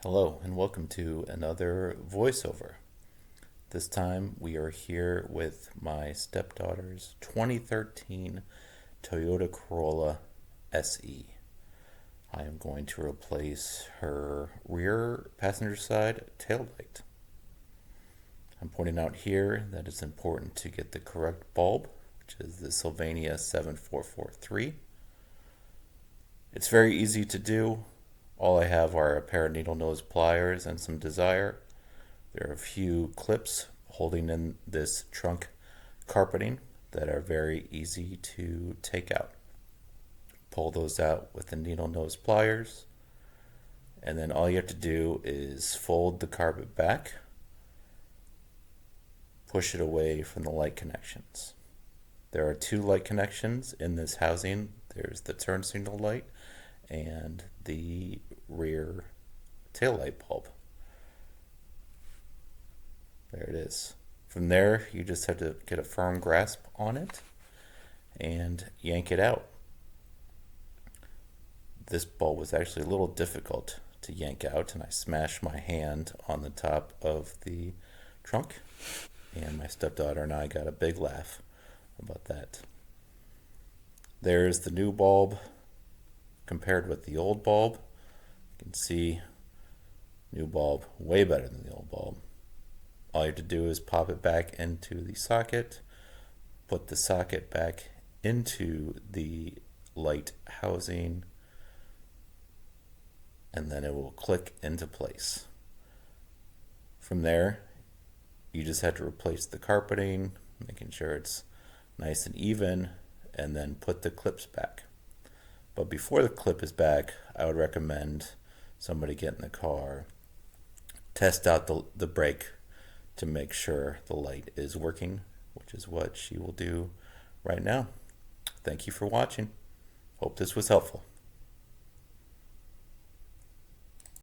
Hello, and welcome to another voiceover. This time we are here with my stepdaughter's 2013 Toyota Corolla SE. I am going to replace her rear passenger side taillight. I'm pointing out here that it's important to get the correct bulb, which is the Sylvania 7443. It's very easy to do. All I have are a pair of needle nose pliers and some Desire. There are a few clips holding in this trunk carpeting that are very easy to take out. Pull those out with the needle nose pliers, and then all you have to do is fold the carpet back, push it away from the light connections. There are two light connections in this housing. There's the turn signal light and the rear taillight bulb. There it is. From there, you just have to get a firm grasp on it and yank it out. This bulb was actually a little difficult to yank out, and I smashed my hand on the top of the trunk, and my stepdaughter and I got a big laugh about that. There's the new bulb compared with the old bulb. You can see new bulb way better than the old bulb. All you have to do is pop it back into the socket, put the socket back into the light housing, and then it will click into place. From there, you just have to replace the carpeting, making sure it's nice and even, and then put the clips back. But before the clip is back, I would recommend somebody get in the car, test out the brake to make sure the light is working, which is what she will do right now. Thank you for watching. Hope this was helpful.